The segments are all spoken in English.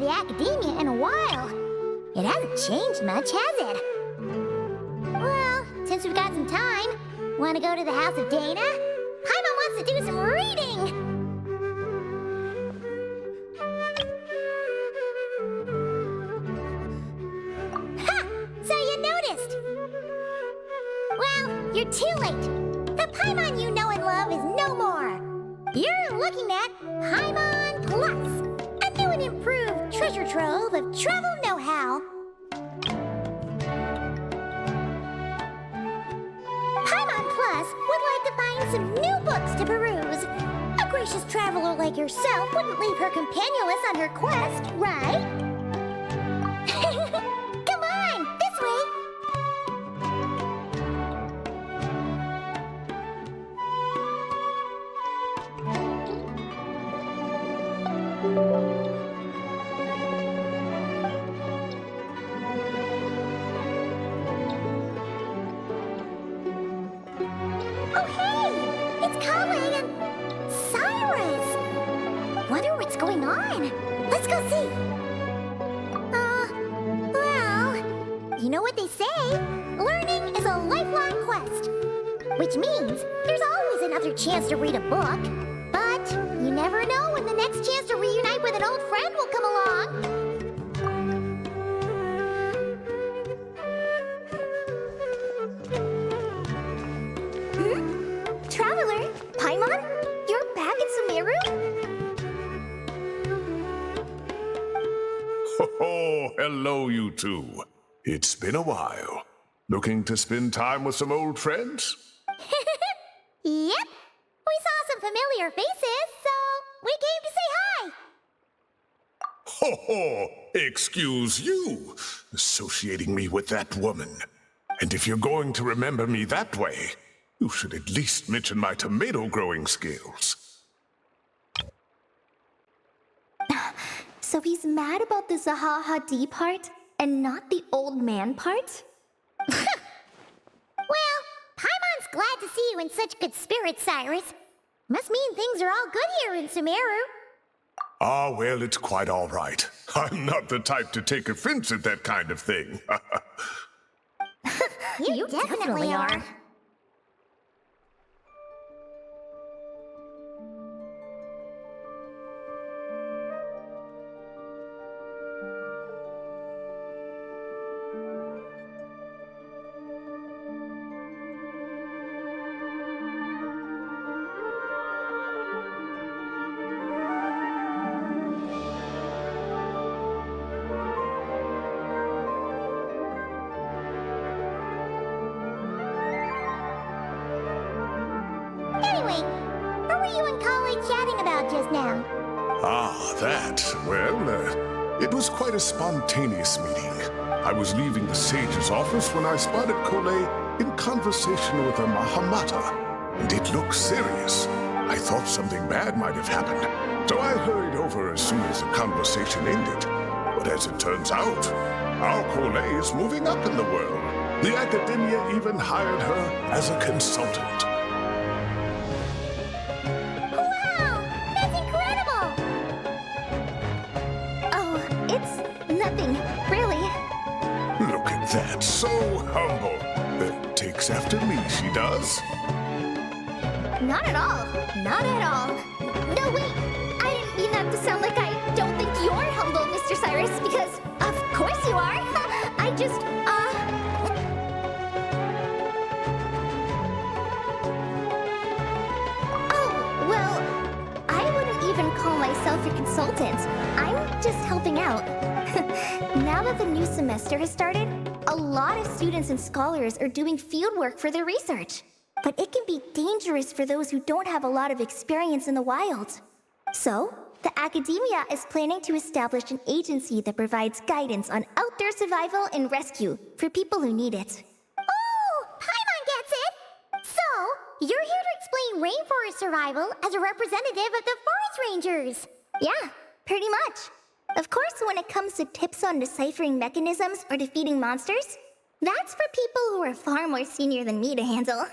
the academia in a while. It hasn't changed much, has it? Well, since we've got some time, want to go to the house of Dana? Paimon wants to do some reading! Ha! So you noticed! Well, you're too late. The Paimon you know and love is no more. You're looking at Paimon Plus, a new and improved treasure trove of travel know-how. Paimon Plus would like to find some new books to peruse. A gracious traveler like yourself wouldn't leave her companionless on her quest, right? Come on, this way! Oh, hey! It's Kale and Cyrus! Wonder what's going on. Let's go see. Well, you know what they say. Learning is a lifelong quest. Which means there's always another chance to read a book. But you never know when the next chance to reunite with an old friend will come along. Traveler, Paimon, you're back in Sumeru? Oh, hello, you two. It's been a while. Looking to spend time with some old friends? Yep. We saw some familiar faces, so we came to say hi. Ho ho! Excuse you, associating me with that woman. And if you're going to remember me that way, you should at least mention my tomato growing skills. So he's mad about the Zaha D part and not the old man part? Well, Paimon's glad to see you in such good spirits, Cyrus. Must mean things are all good here in Sumeru. Ah, well, it's quite all right. I'm not the type to take offense at that kind of thing. You definitely are. Anyway, what were you and Kale chatting about just now? Ah, that. Well, it was quite a spontaneous meeting. I was leaving the sage's office when I spotted Kole in conversation with a Mahamata, and it looked serious. I thought something bad might have happened, so I hurried over as soon as the conversation ended. But as it turns out, our Kole is moving up in the world. The academia even hired her as a consultant. Wow! That's incredible! Oh, it's nothing, really. Look at that, so humble. Takes after me, she does. Not at all. Not at all. No, wait. I didn't mean that to sound like I don't think you're humble, Mr. Cyrus, because of course you are. I just, Oh, well, I wouldn't even call myself your consultant. I'm just helping out. Now that the new semester has started, a lot of students and scholars are doing fieldwork for their research. But it can be dangerous for those who don't have a lot of experience in the wild. So, the academia is planning to establish an agency that provides guidance on outdoor survival and rescue for people who need it. Oh, Paimon gets it! So, you're here to explain rainforest survival as a representative of the forest rangers. Yeah, pretty much. Of course, when it comes to tips on deciphering mechanisms or defeating monsters, that's for people who are far more senior than me to handle.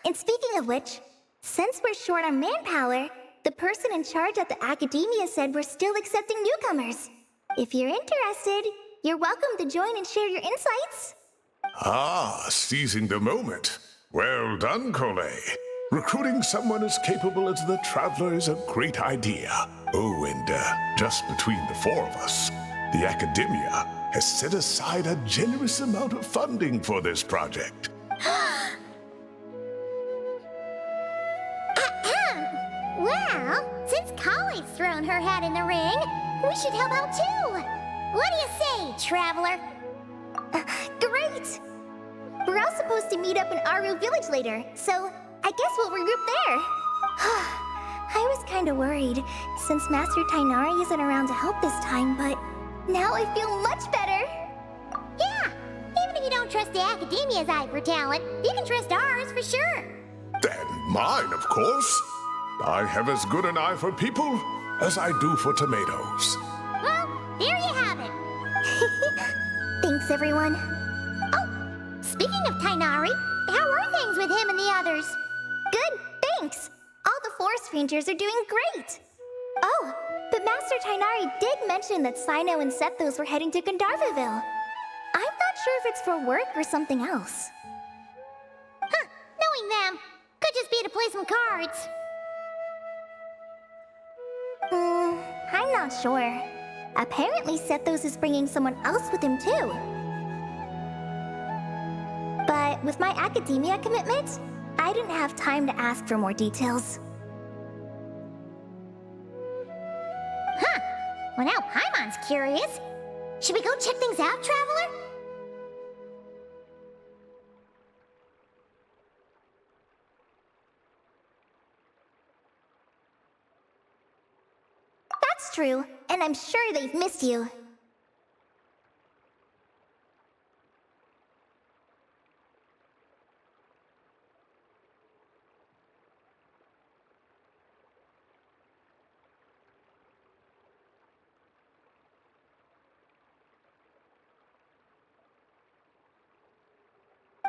And speaking of which, since we're short on manpower, the person in charge at the academia said we're still accepting newcomers. If you're interested, you're welcome to join and share your insights. Ah, seizing the moment. Well done, Cole. Recruiting someone as capable as the Traveler is a great idea. Oh, and just between the four of us, the Academia has set aside a generous amount of funding for this project. Well, since Collie's thrown her hat in the ring, we should help out too. What do you say, Traveler? Great! We're all supposed to meet up in Aru Village later, so I guess we'll regroup there. I was kinda worried, since Master Tainari isn't around to help this time, but now I feel much better. Yeah, even if you don't trust the Academia's eye for talent, you can trust ours for sure. And mine, of course. I have as good an eye for people as I do for tomatoes. Well, there you have it. Thanks, everyone. Oh, speaking of Tainari, how are things with him and the others? Good, thanks. All the forest rangers are doing great. Oh, but Master Tainari did mention that Sino and Sethos were heading to Gandharvaville. I'm not sure if it's for work or something else. Huh, knowing them, could just be to play some cards. I'm not sure. Apparently Sethos is bringing someone else with him too. But with my academia commitment, I didn't have time to ask for more details. Huh, well now Paimon's curious. Should we go check things out, Traveler? That's true, and I'm sure they've missed you.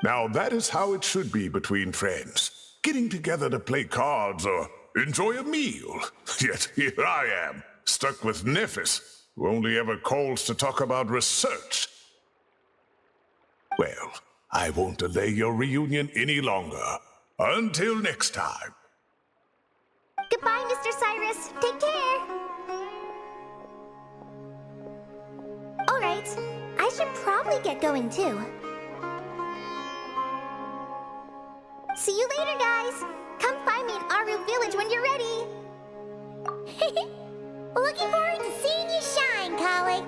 Now that is how it should be between friends. Getting together to play cards or enjoy a meal. Yet here I am, stuck with Nephis, who only ever calls to talk about research. Well, I won't delay your reunion any longer. Until next time. Goodbye, Mr. Cyrus. Take care. All right, I should probably get going too. See you later, guys. Come find me in Aru Village when you're ready. Looking forward to seeing you shine, Collie.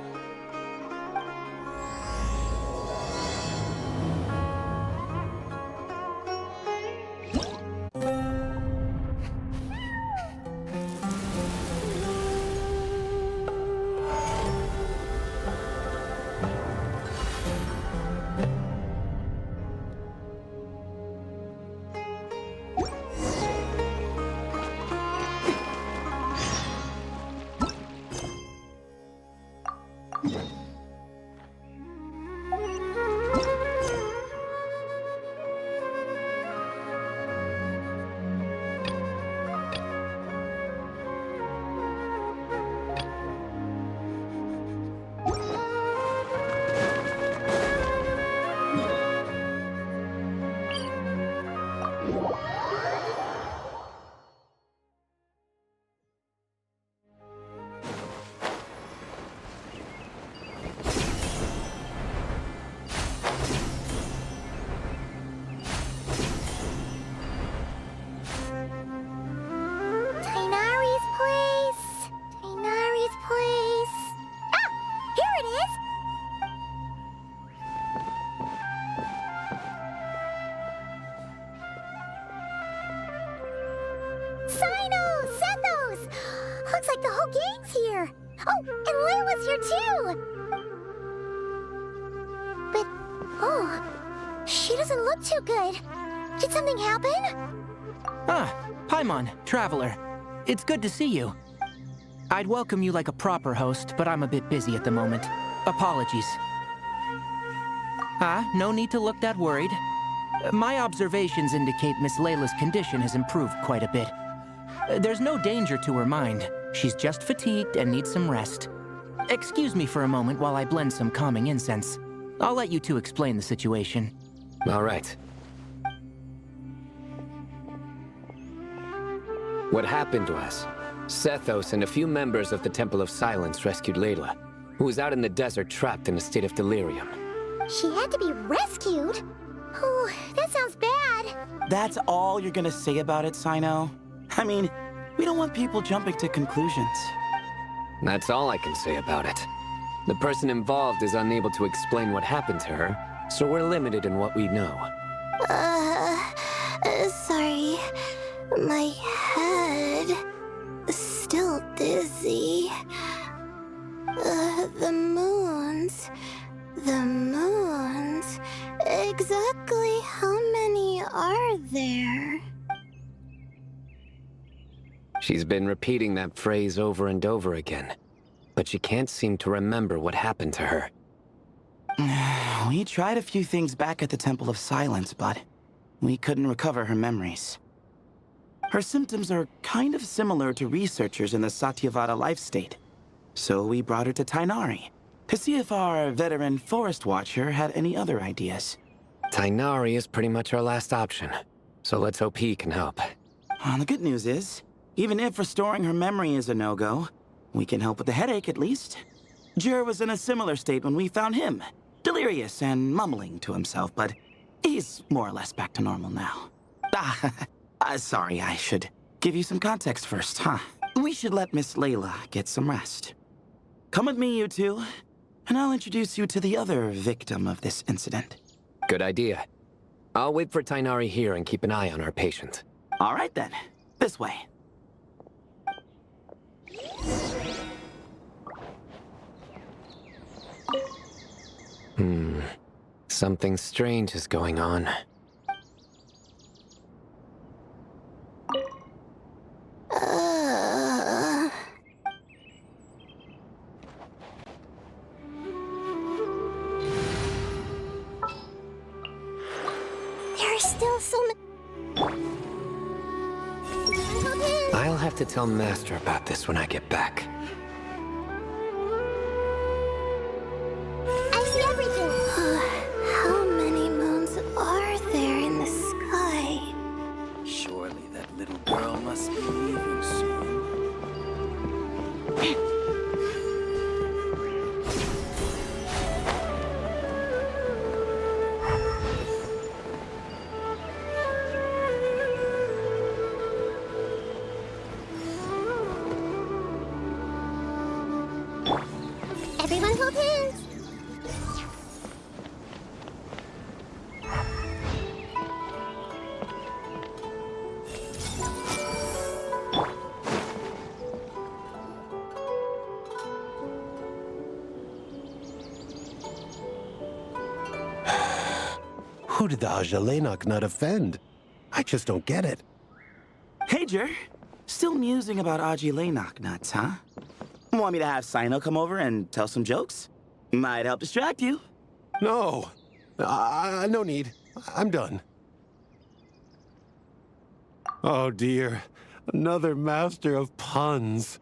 Looks like the whole gang's here. Oh, and Layla's here too. But, oh, she doesn't look too good. Did something happen? Ah, Paimon, Traveler. It's good to see you. I'd welcome you like a proper host, but I'm a bit busy at the moment. Apologies. No need to look that worried. My observations indicate Miss Layla's condition has improved quite a bit. There's no danger to her mind. She's just fatigued and needs some rest. excuse me for a moment while I blend some calming incense. I'll let you two explain the situation. All right. What happened was, Sethos and a few members of the Temple of Silence rescued Layla, who was out in the desert trapped in a state of delirium. She had to be rescued? Oh, that sounds bad. That's all you're gonna say about it, Sino? I mean, we don't want people jumping to conclusions. That's all I can say about it. The person involved is unable to explain what happened to her, so we're limited in what we know. Sorry. My head is still dizzy. The moons. Exactly how many are there? She's been repeating that phrase over and over again, but she can't seem to remember what happened to her. We tried a few things back at the Temple of Silence, but we couldn't recover her memories. Her symptoms are kind of similar to researchers in the Satyavada life state, so we brought her to Tighnari to see if our veteran forest watcher had any other ideas. Tighnari is pretty much our last option, so let's hope he can help. The good news is, even if restoring her memory is a no-go, we can help with the headache at least. Jur was in a similar state when we found him, delirious and mumbling to himself, but he's more or less back to normal now. Sorry, I should give you some context first, huh? We should let Miss Layla get some rest. Come with me, you two, and I'll introduce you to the other victim of this incident. Good idea. I'll wait for Tighnari here and keep an eye on our patient. All right then, this way. Something strange is going on. There are still so many. I'll have to tell Master about this when I get back. I see everything. How many moons are there in the sky? Surely that little girl must be leaving soon. Everyone hold hands. Who did the Ajalenok not offend? I just don't get it. Hey, Jur. Still musing about Aji nuts, huh? Want me to have Sino come over and tell some jokes? Might help distract you. No. No need. I'm done. Oh dear. Another master of puns.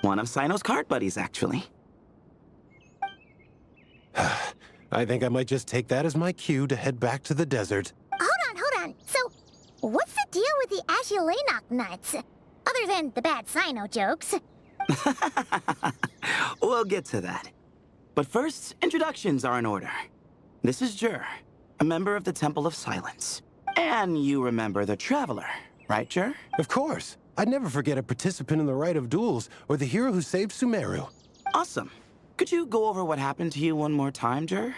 One of Sino's card buddies, actually. I think I might just take that as my cue to head back to the desert. Hold on. So, what's the deal with the Ashulanok nuts? Other than the bad Sino jokes. We'll get to that. But first, introductions are in order. This is Jur, a member of the Temple of Silence. And you remember the Traveler, right, Jur? Of course. I'd never forget a participant in the Rite of Duels or the hero who saved Sumeru. Awesome. Could you go over what happened to you one more time, Jur?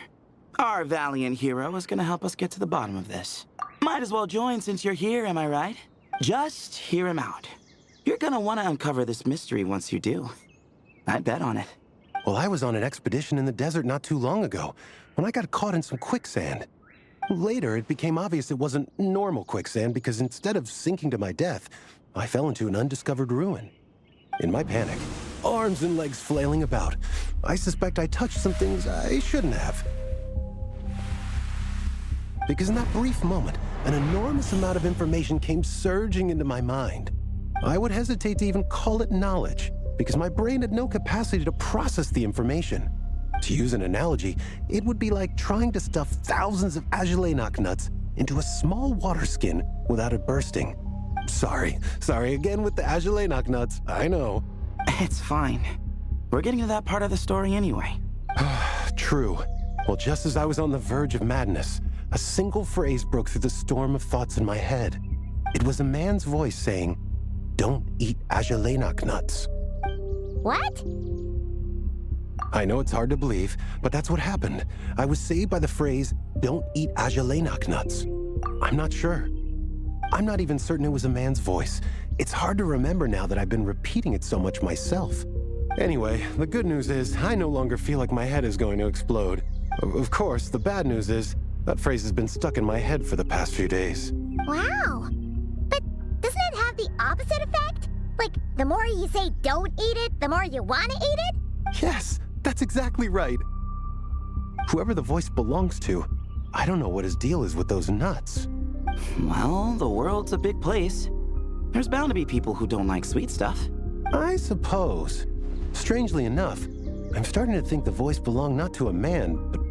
Our valiant hero is gonna help us get to the bottom of this. Might as well join since you're here, am I right? Just hear him out. You're gonna want to uncover this mystery once you do. I'd bet on it. Well, I was on an expedition in the desert not too long ago when I got caught in some quicksand. Later, it became obvious it wasn't normal quicksand because instead of sinking to my death, I fell into an undiscovered ruin. In my panic, arms and legs flailing about, I suspect I touched some things I shouldn't have. Because in that brief moment, an enormous amount of information came surging into my mind. I would hesitate to even call it knowledge. because my brain had no capacity to process the information. To use an analogy, it would be like trying to stuff thousands of Agelenok nuts into a small water skin without it bursting. Sorry again with the Agelenok nuts, I know. It's fine. We're getting to that part of the story anyway. True. Well, just as I was on the verge of madness, a single phrase broke through the storm of thoughts in my head. It was a man's voice saying, "Don't eat Agelenok nuts." What? I know it's hard to believe, but that's what happened. I was saved by the phrase, "Don't eat Agelenok nuts." I'm not sure. I'm not even certain it was a man's voice. It's hard to remember now that I've been repeating it so much myself. Anyway, the good news is I no longer feel like my head is going to explode. Of course, the bad news is that phrase has been stuck in my head for the past few days. Wow. But doesn't it have the opposite effect? Like, the more you say don't eat it, the more you want to eat it? Yes, that's exactly right. Whoever the voice belongs to, I don't know what his deal is with those nuts. Well, the world's a big place. There's bound to be people who don't like sweet stuff. I suppose. Strangely enough, I'm starting to think the voice belonged not to a man, but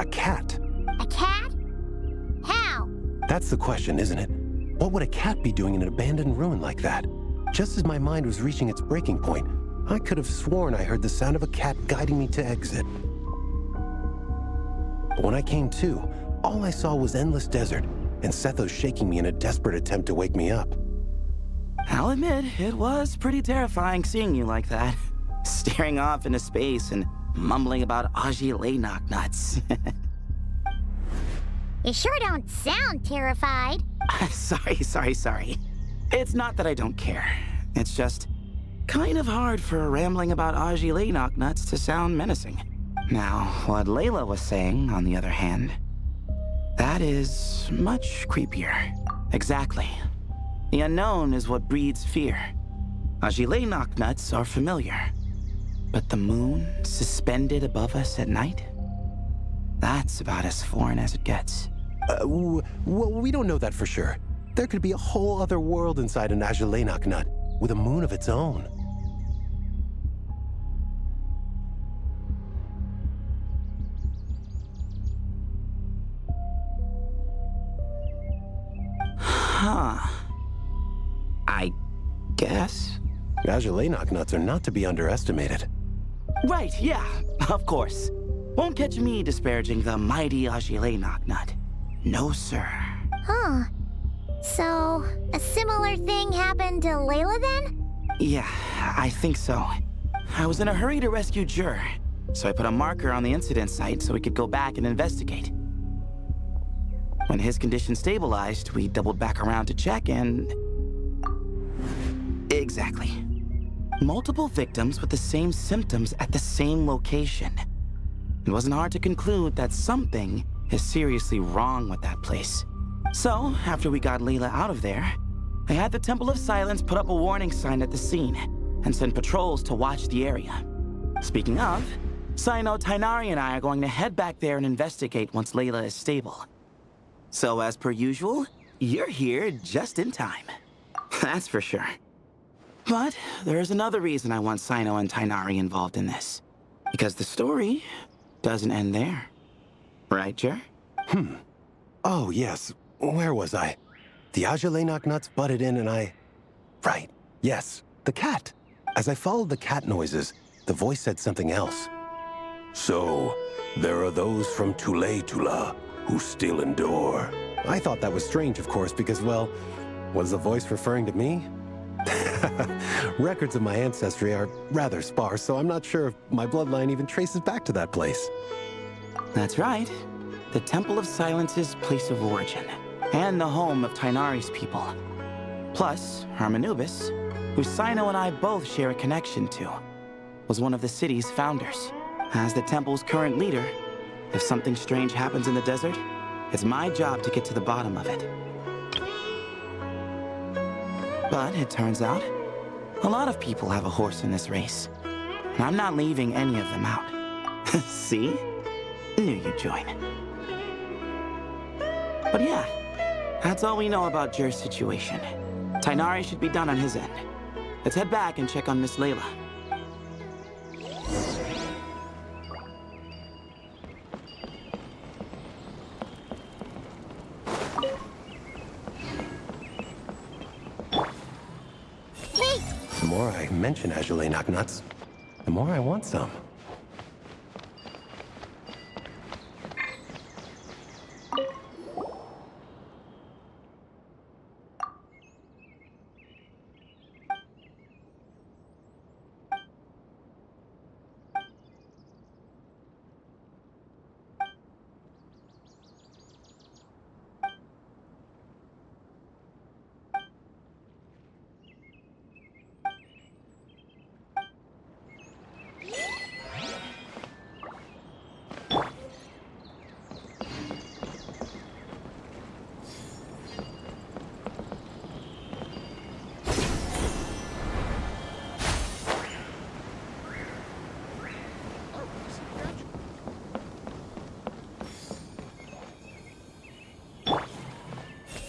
a cat. A cat? How? That's the question, isn't it? What would a cat be doing in an abandoned ruin like that? Just as my mind was reaching its breaking point, I could have sworn I heard the sound of a cat guiding me to exit. But when I came to, all I saw was endless desert, and Sethos shaking me in a desperate attempt to wake me up. I'll admit, it was pretty terrifying seeing you like that. Staring off into space and mumbling about Agelenok nuts. You sure don't sound terrified. Sorry. It's not that I don't care. It's just kind of hard for rambling about Agelenok nuts to sound menacing. Now, what Layla was saying, on the other hand, that is much creepier. Exactly. The unknown is what breeds fear. Agelenok nuts are familiar. But the moon suspended above us at night? That's about as foreign as it gets. Well, we don't know that for sure. There could be a whole other world inside an Agelenok nut, with a moon of its own. Huh. I guess. Agelenok nuts are not to be underestimated. Right, yeah, of course. Won't catch me disparaging the mighty Agelenok nut. No, sir. Huh. So, a similar thing happened to Layla then? Yeah, I think so. I was in a hurry to rescue Jur, so I put a marker on the incident site so we could go back and investigate. When his condition stabilized, we doubled back around to check and... Exactly. Multiple victims with the same symptoms at the same location. It wasn't hard to conclude that something is seriously wrong with that place. So, after we got Layla out of there, I had the Temple of Silence put up a warning sign at the scene and send patrols to watch the area. Speaking of, Sino, Tighnari, and I are going to head back there and investigate once Layla is stable. So, as per usual, you're here just in time. That's for sure. But there's another reason I want Sino and Tighnari involved in this. Because the story doesn't end there. Right, Jur? Oh, yes. Where was I? The Agelenok nuts butted in and I... Right. Yes, the cat. As I followed the cat noises, the voice said something else. So, there are those from Tule-Tula who still endure. I thought that was strange, of course, because, well, was the voice referring to me? Records of my ancestry are rather sparse, so I'm not sure if my bloodline even traces back to that place. That's right. The Temple of Silence's place of origin, and the home of Tighnari's people. Plus, Hermanubis, who Sino and I both share a connection to, was one of the city's founders. As the temple's current leader, if something strange happens in the desert, it's my job to get to the bottom of it. But it turns out, a lot of people have a horse in this race. And I'm not leaving any of them out. See? Knew you'd join. But yeah, that's all we know about Jur's situation. Tighnari should be done on his end. Let's head back and check on Miss Layla. more I mention Azulé Knocknuts, the more I want some.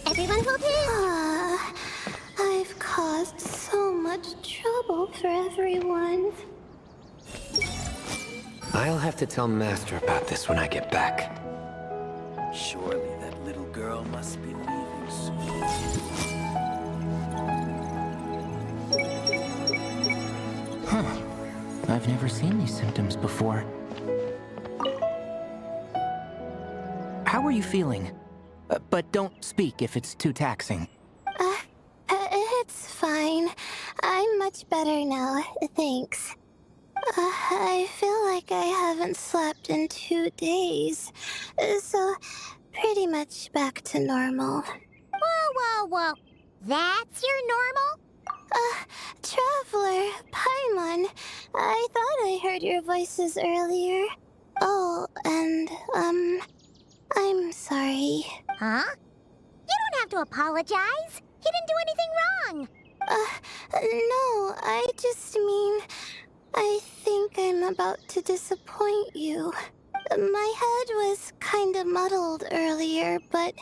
Everyone hold hands. I've caused so much trouble for everyone. I'll have to tell Master about this when I get back. Surely that little girl must be leaving soon. I've never seen these symptoms before. How are you feeling? But don't speak if it's too taxing. It's fine. I'm much better now, thanks. I feel like I haven't slept in 2 days, so pretty much back to normal. Whoa. That's your normal? Traveler, Paimon, I thought I heard your voices earlier. Oh, and, I'm sorry. Huh? You don't have to apologize. He didn't do anything wrong. No, I just mean, I think I'm about to disappoint you. My head was kinda muddled earlier, but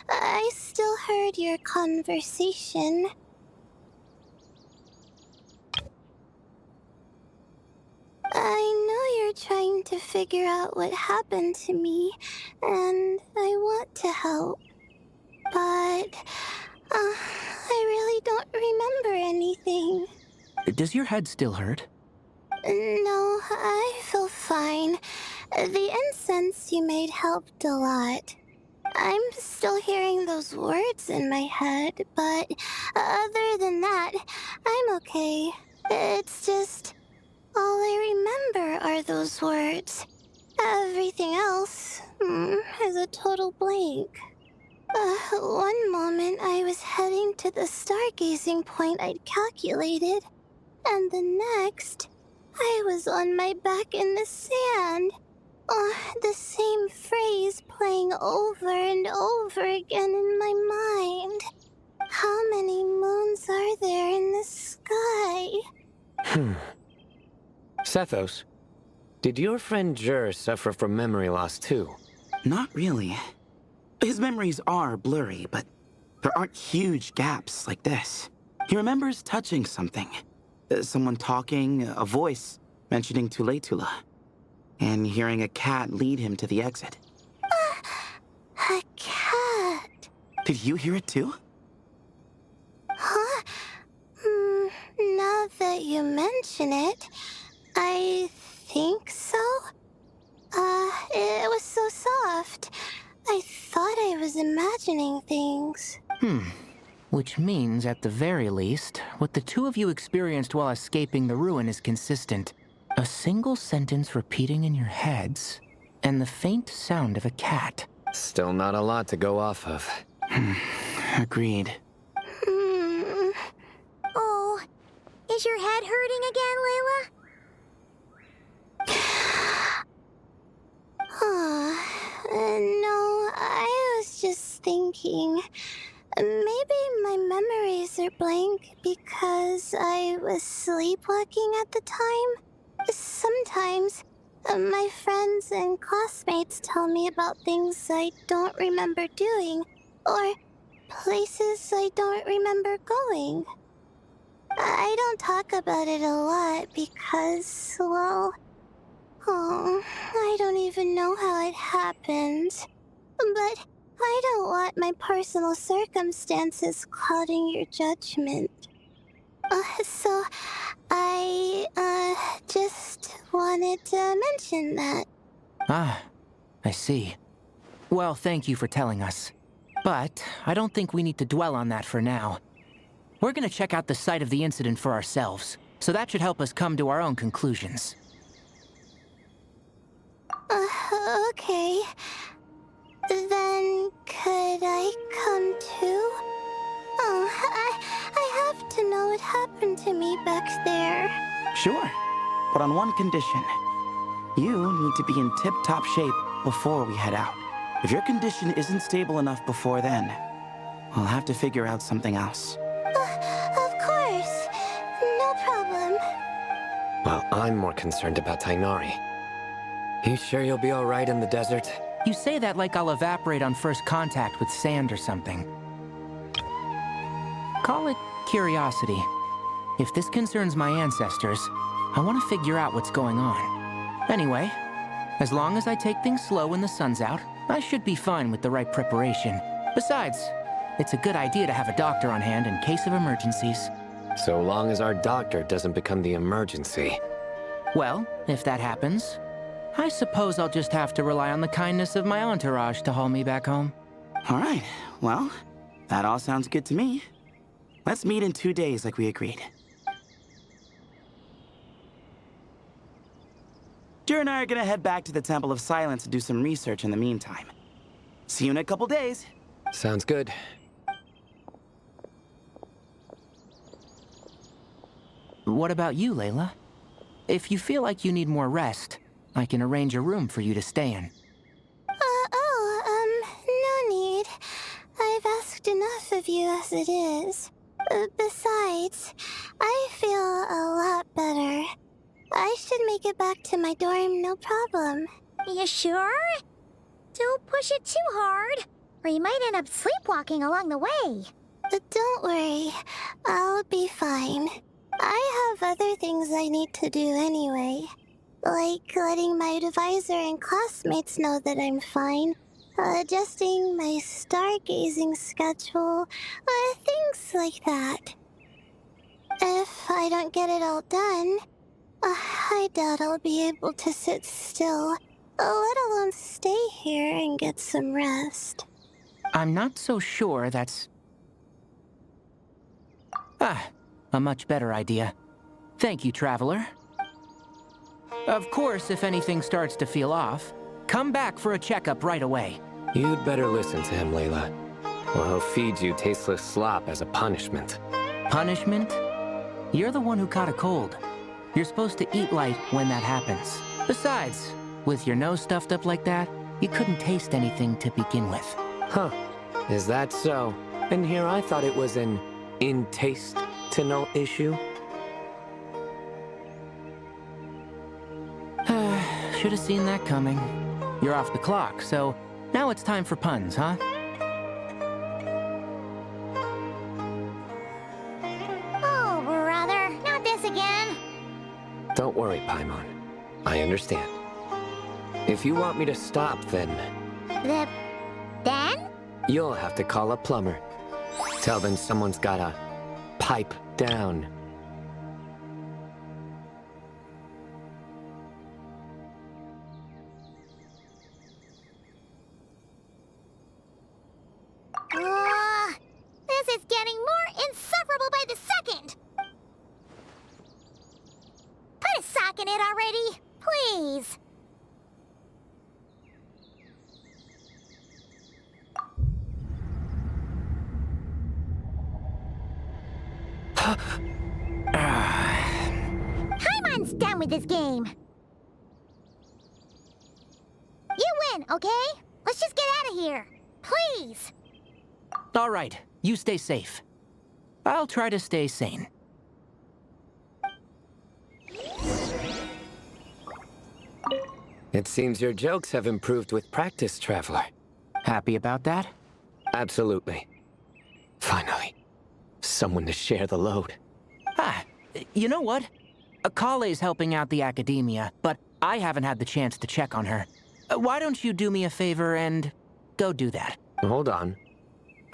I still heard your conversation. I know you're trying to figure out what happened to me, and I want to help. But, I really don't remember anything. Does your head still hurt? No, I feel fine. The incense you made helped a lot. I'm still hearing those words in my head, but other than that, I'm okay. It's just, all I remember are those words. Everything else is a total blank. One moment I was heading to the stargazing point I'd calculated, and the next, I was on my back in the sand. The same phrase playing over and over again in my mind. How many moons are there in the sky? Sethos, did your friend Jur suffer from memory loss too? Not really. His memories are blurry, but there aren't huge gaps like this. He remembers touching something. Someone talking, a voice mentioning Tuletula, and hearing a cat lead him to the exit. A cat. Did you hear it too? Huh? Now that you mention it, I think so. It was so soft. I thought I was imagining things. Which means, at the very least, what the two of you experienced while escaping the ruin is consistent. A single sentence repeating in your heads, and the faint sound of a cat. Still not a lot to go off of. Agreed. Oh, is your head hurting again, Layla? No, I was just thinking. Maybe my memories are blank because I was sleepwalking at the time. Sometimes, my friends and classmates tell me about things I don't remember doing, or places I don't remember going. I don't talk about it a lot because, well, I don't even know how it happened. But I don't want my personal circumstances clouding your judgment. So I, just wanted to mention that. Ah, I see. Well, thank you for telling us. But I don't think we need to dwell on that for now. We're gonna check out the site of the incident for ourselves, so that should help us come to our own conclusions. Okay. Then could I come too? Oh, I have to know what happened to me back there. Sure, but on one condition. You need to be in tip-top shape before we head out. If your condition isn't stable enough before then, we'll have to figure out something else. Of course. No problem. Well, I'm more concerned about Tainari. You sure you'll be all right in the desert? You say that like I'll evaporate on first contact with sand or something. Call it curiosity. If this concerns my ancestors, I want to figure out what's going on. Anyway, as long as I take things slow when the sun's out, I should be fine with the right preparation. Besides, it's a good idea to have a doctor on hand in case of emergencies. So long as our doctor doesn't become the emergency. Well, if that happens, I suppose I'll just have to rely on the kindness of my entourage to haul me back home. All right, well, that all sounds good to me. Let's meet in 2 days like we agreed. Jer and I are gonna head back to the Temple of Silence to do some research in the meantime. See you in a couple days. Sounds good. What about you, Layla? If you feel like you need more rest, I can arrange a room for you to stay in. No need. I've asked enough of you as it is. Besides, I feel a lot better. I should make it back to my dorm, no problem. You sure? Don't push it too hard, or you might end up sleepwalking along the way. Don't worry, I'll be fine. I have other things I need to do anyway. Like letting my advisor and classmates know that I'm fine. Adjusting my stargazing schedule. Things like that. If I don't get it all done, I doubt I'll be able to sit still, let alone stay here and get some rest. I'm not so sure that's... a much better idea. Thank you, Traveler. Of course, if anything starts to feel off, come back for a checkup right away. You'd better listen to him, Layla. Or he'll feed you tasteless slop as a punishment. Punishment? You're the one who caught a cold. You're supposed to eat light when that happens. Besides, with your nose stuffed up like that, you couldn't taste anything to begin with. Huh. Is that so? And here I thought it was an in-taste-to-know issue. Should have seen that coming. You're off the clock, so now it's time for puns, huh? Oh, brother, not this again. Don't worry, Paimon. I understand. If you want me to stop, then Then? you'll have to call a plumber. Tell them someone's gotta pipe down. This is getting more insufferable by the second. Put a sock in it already, please. Paimon's done with this game. You win, okay? Let's just get out of here. Please. All right, you stay safe. I'll try to stay sane. It seems your jokes have improved with practice, Traveler. Happy about that? Absolutely. Finally. Someone to share the load. You know what? Akale's helping out the academia, but I haven't had the chance to check on her. Why don't you do me a favor and go do that? Hold on.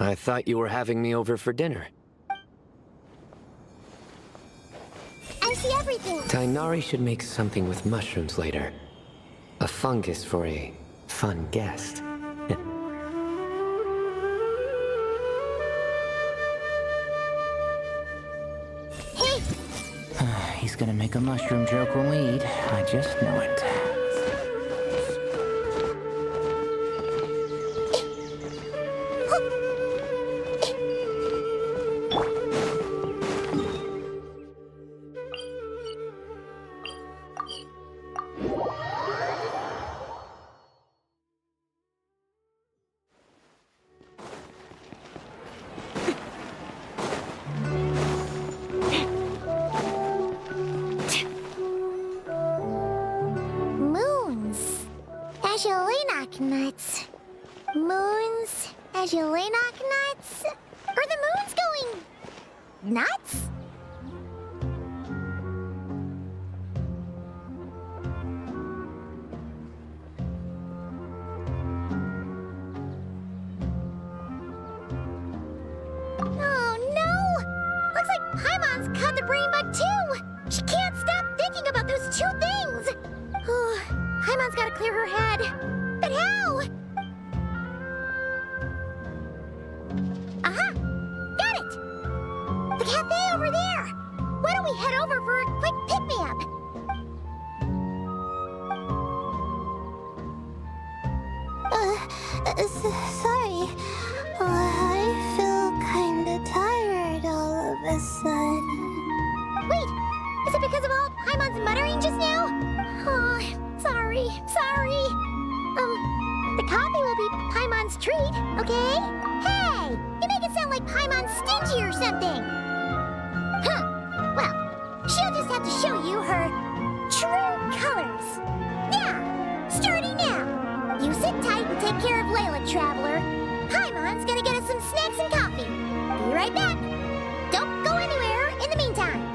I thought you were having me over for dinner. see everything. Tainari should make something with mushrooms later. A fungus for a fun guest. Hey, He's gonna make a mushroom joke when we eat. I just know it. moons. Azulenak nuts. Moons. Azulenak nuts. Are the moons going nuts? Oh no! Looks like Paimon's caught the brain bug too! She can't stop thinking about those two things! Oh, Paimon's gotta clear her head. But how? Aha! Got it! The cafe over there! Why don't we head over for a quick pick-me-up? Sorry. I feel kinda tired all of a sudden. Wait! Is it because of all Paimon's muttering just now? Oh, sorry. The coffee will be Paimon's treat, okay? Hey! You make it sound like Paimon's stingy or something! Huh. Well, she'll just have to show you her true colors. Yeah! Starting now! You sit tight and take care of Layla, Traveler. Paimon's gonna get us some snacks and coffee. Be right back. Don't go anywhere in the meantime.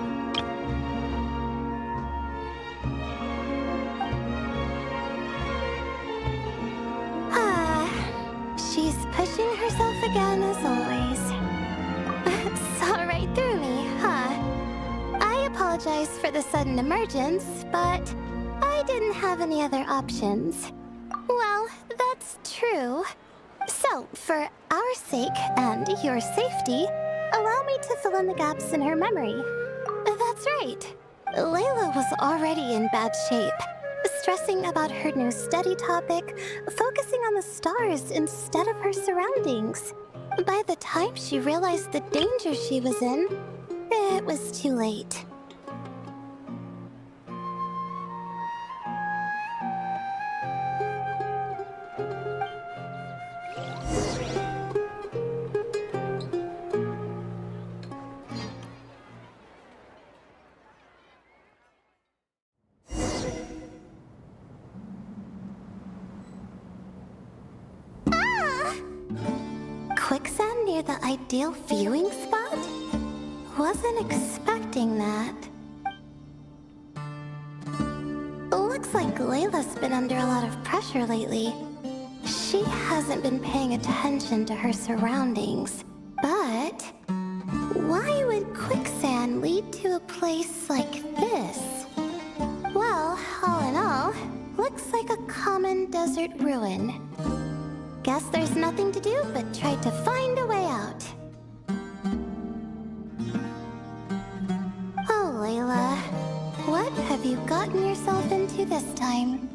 She's pushing herself again as always. Saw right through me, huh? I apologize for the sudden emergence, but I didn't have any other options. Well, that's true. So, for our sake and your safety, allow me to fill in the gaps in her memory. That's right. Layla was already in bad shape, stressing about her new study topic, focusing on the stars instead of her surroundings. By the time she realized the danger she was in, it was too late. Quicksand near the ideal viewing spot? Wasn't expecting that. Looks like Layla's been under a lot of pressure lately. She hasn't been paying attention to her surroundings. But why would quicksand lead to a place like this? Well, all in all, looks like a common desert ruin. Guess there's nothing to do but try to find a way out. Oh, Layla. What have you gotten yourself into this time?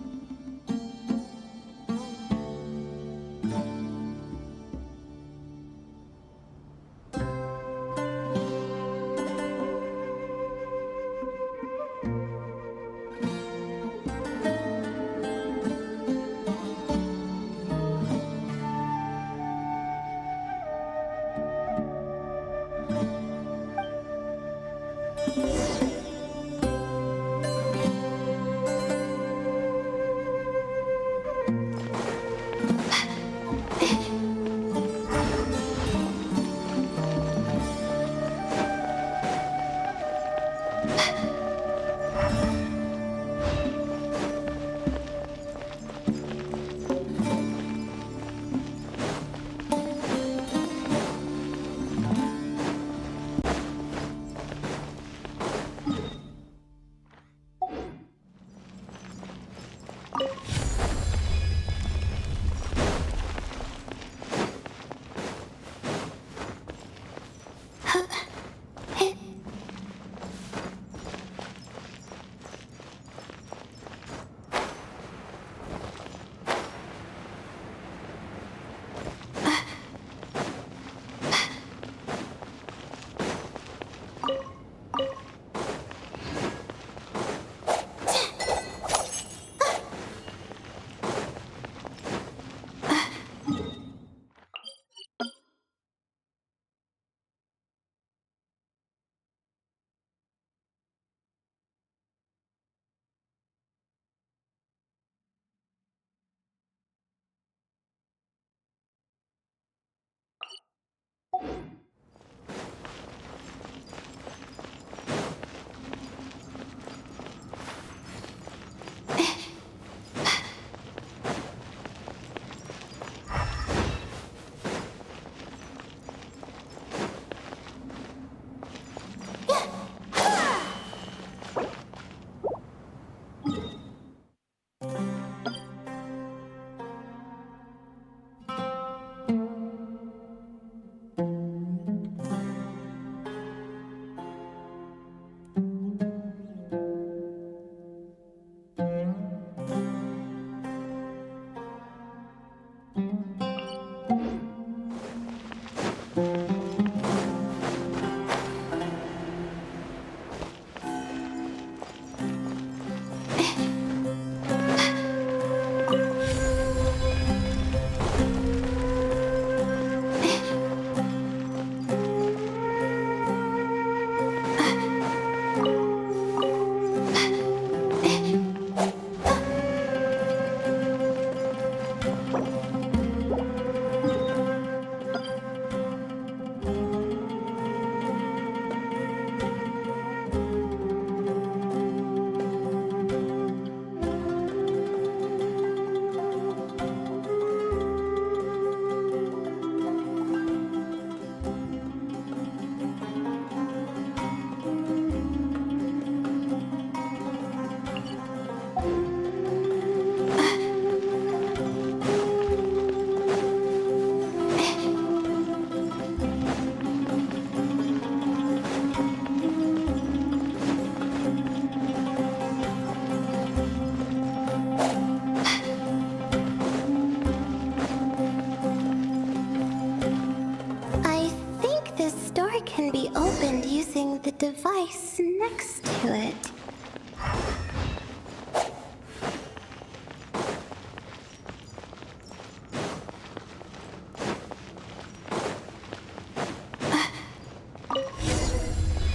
I think this door can be opened using the device next to it.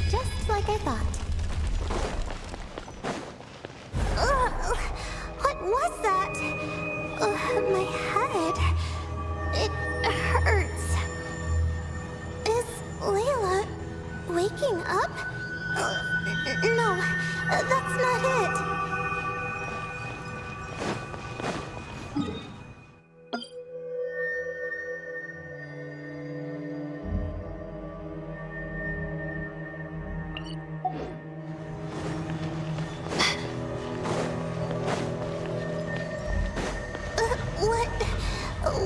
Just like I thought. Ugh, what was that? My head. It hurts. Is Layla waking up? No, that's not it.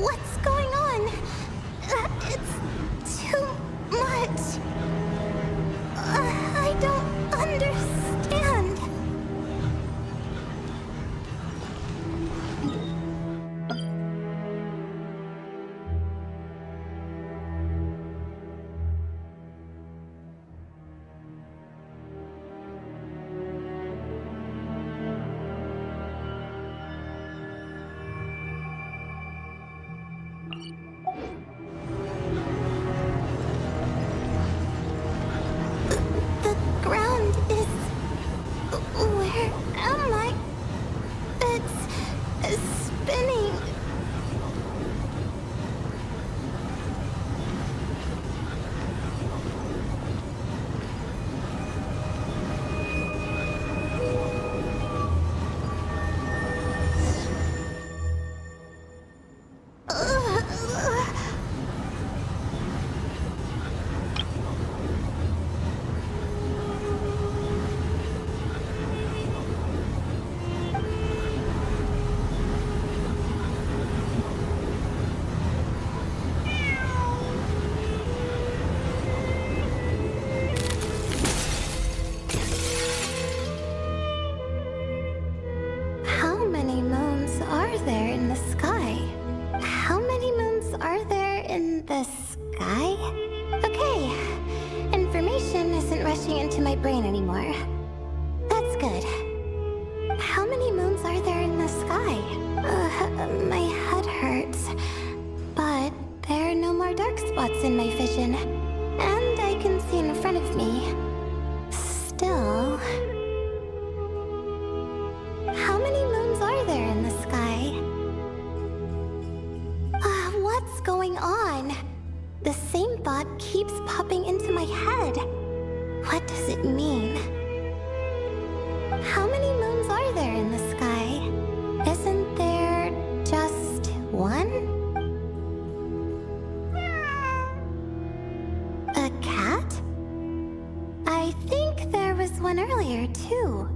What's going on? It's too much. I don't understand. rushing into my brain anymore. That's good. How many moons are there in the sky? My head hurts. But there are no more dark spots in my vision. And I can see in front of me. Still... How many moons are there in the sky? What's going on? The same thought keeps popping into my head. What does it mean? How many moons are there in the sky? Isn't there just one? A cat? I think there was one earlier, too.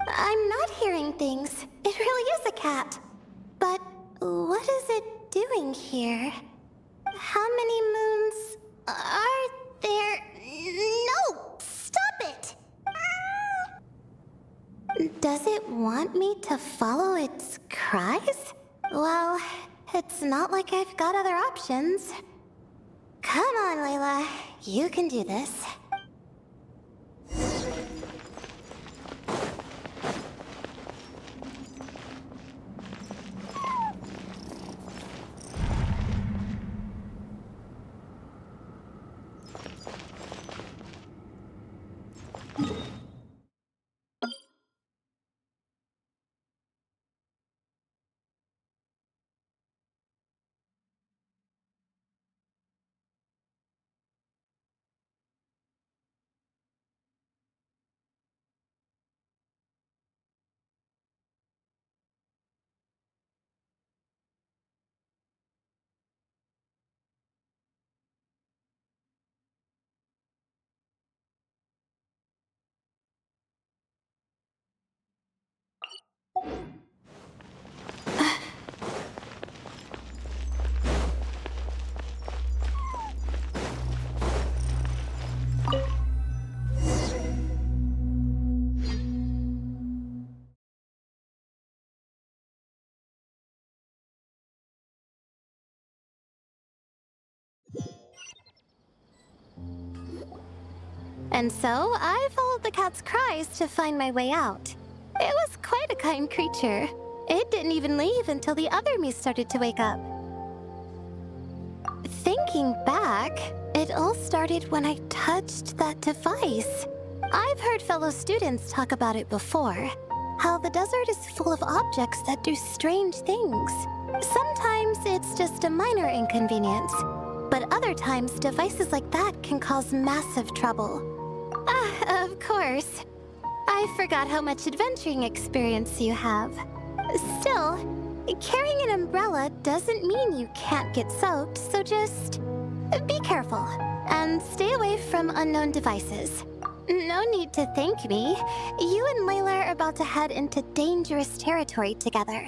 I'm not hearing things. It really is a cat. But what is it doing here? How many moons are there? No! Stop it! Does it want me to follow its cries? Well, it's not like I've got other options. Come on, Layla. You can do this. And so, I followed the cat's cries to find my way out. It was quite a kind creature. It didn't even leave until the other me started to wake up. Thinking back, it all started when I touched that device. I've heard fellow students talk about it before. How the desert is full of objects that do strange things. Sometimes it's just a minor inconvenience, but other times devices like that can cause massive trouble. Of course. I forgot how much adventuring experience you have. Still, carrying an umbrella doesn't mean you can't get soaked, so just be careful and stay away from unknown devices. No need to thank me. You and Layla are about to head into dangerous territory together.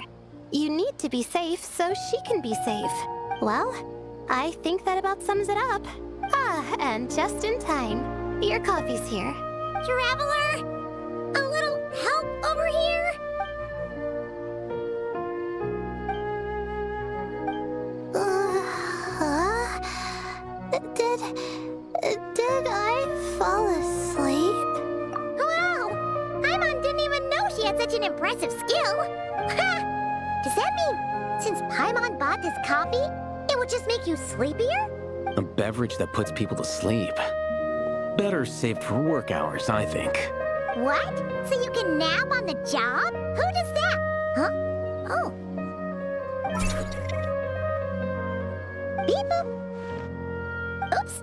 You need to be safe so she can be safe. Well, I think that about sums it up. And just in time. Your coffee's here. Traveler! A little help over here? Did I fall asleep? Wow! Paimon didn't even know she had such an impressive skill! Ha! Does that mean since Paimon bought this coffee, it would just make you sleepier? A beverage that puts people to sleep. Better saved for work hours, I think. What? So you can nap on the job? Who does that? Huh? Oh. Beep boop. Oops.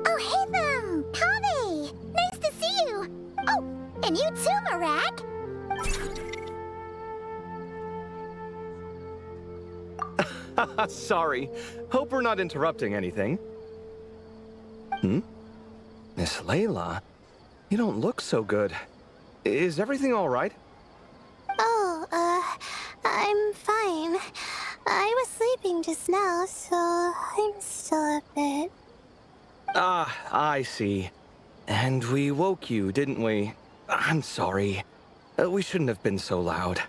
Oh, hey them! Kame! Nice to see you! Oh, and you too, Marak! Sorry. Hope we're not interrupting anything. Miss Layla? You don't look so good. Is everything all right? Oh, I'm fine. I was sleeping just now, so I'm still a bit... Ah, I see. And we woke you, didn't we? I'm sorry. We shouldn't have been so loud.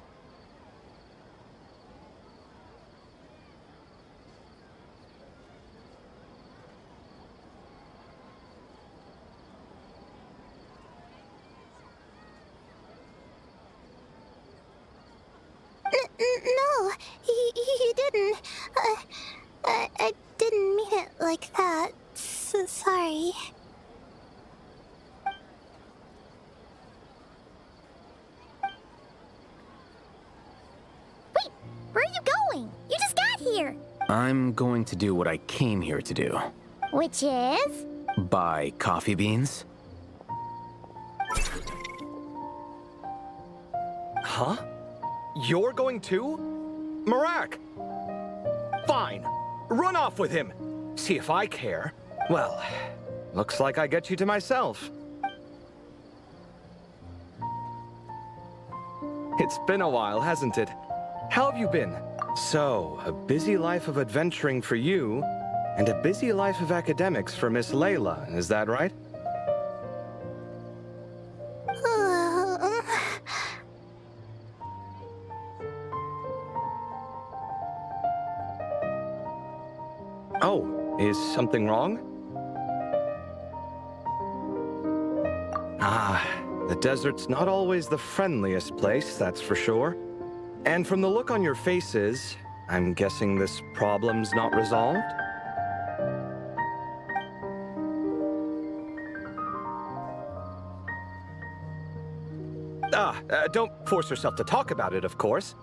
here? I'm going to do what I came here to do. Which is? Buy coffee beans. Huh? You're going too? Marak! Fine. Run off with him. See if I care. Well, looks like I get you to myself. It's been a while, hasn't it? How have you been? So, a busy life of adventuring for you, and a busy life of academics for Miss Layla, is that right? Oh, is something wrong? Ah, the desert's not always the friendliest place, that's for sure. And from the look on your faces, I'm guessing this problem's not resolved? Don't force yourself to talk about it, of course.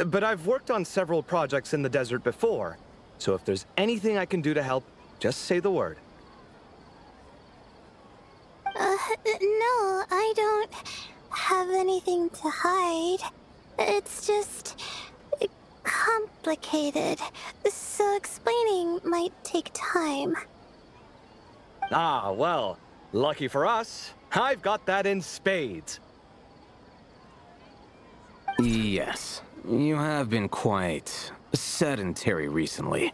But I've worked on several projects in the desert before, so if there's anything I can do to help, just say the word. No, I don't have anything to hide. It's just complicated, so explaining might take time. Ah, well, lucky for us, I've got that in spades. Yes, you have been quite sedentary recently.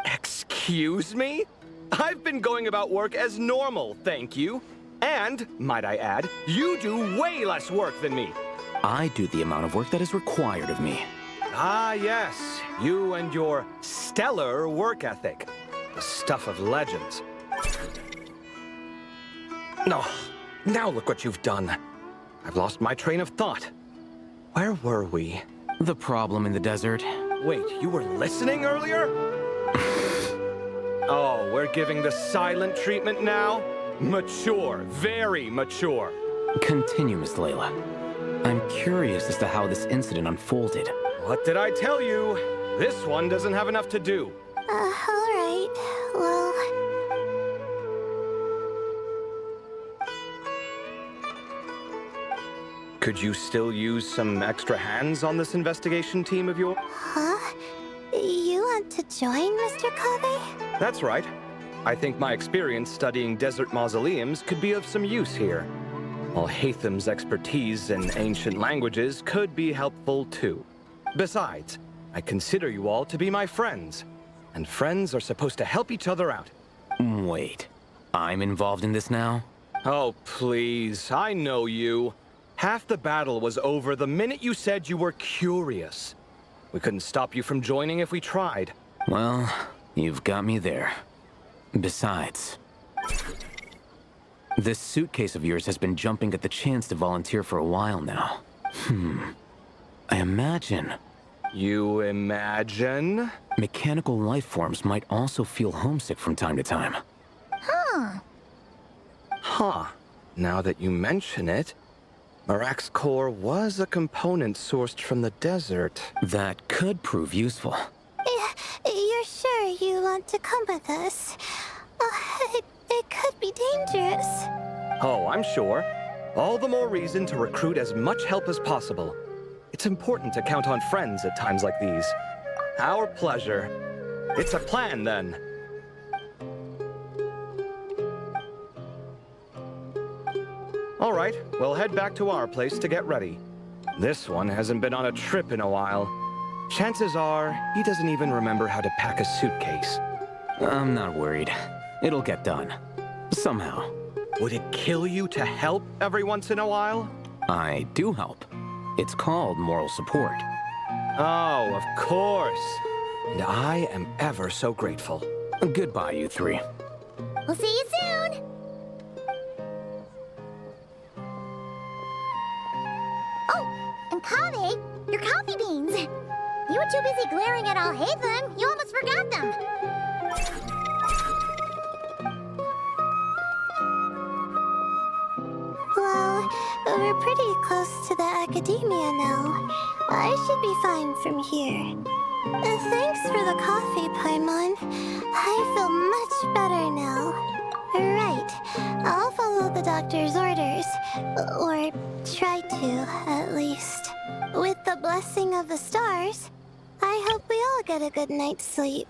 Excuse me? I've been going about work as normal, thank you. And, might I add, you do way less work than me. I do the amount of work that is required of me. Ah, yes, you and your stellar work ethic. The stuff of legends. No, now look what you've done. I've lost my train of thought. Where were we? The problem in the desert. Wait, you were listening earlier? Oh, we're giving the silent treatment now? Mature, very mature. Continue, Miss Layla. I'm curious as to how this incident unfolded. What did I tell you? This one doesn't have enough to do. Alright. Well... Could you still use some extra hands on this investigation team of yours? Huh? You want to join, Mr. Kave? That's right. I think my experience studying desert mausoleums could be of some use here. While Hatham's expertise in ancient languages could be helpful too. Besides, I consider you all to be my friends, and friends are supposed to help each other out. Wait, I'm involved in this now? Oh, please, I know you. Half the battle was over the minute you said you were curious. We couldn't stop you from joining if we tried. Well, you've got me there. Besides, this suitcase of yours has been jumping at the chance to volunteer for a while now. I imagine... You imagine? Mechanical life forms might also feel homesick from time to time. Huh. Now that you mention it, Marak's core was a component sourced from the desert. That could prove useful. You're sure you want to come with us? It could be dangerous. Oh, I'm sure. All the more reason to recruit as much help as possible. It's important to count on friends at times like these. Our pleasure. It's a plan, then. All right, we'll head back to our place to get ready. This one hasn't been on a trip in a while. Chances are, he doesn't even remember how to pack a suitcase. I'm not worried. It'll get done. Somehow. Would it kill you to help every once in a while? I do help. It's called moral support. Oh, of course. And I am ever so grateful. Goodbye, you three. We'll see you soon. Oh, and Kaveh, your coffee beans. You were too busy glaring at Alhaitham, you almost forgot them. Well, we're pretty close to the academia now. I should be fine from here. Thanks for the coffee, Paimon. I feel much better now. Right. I'll follow the doctor's orders. Or try to, at least. With the blessing of the stars, I hope we all get a good night's sleep.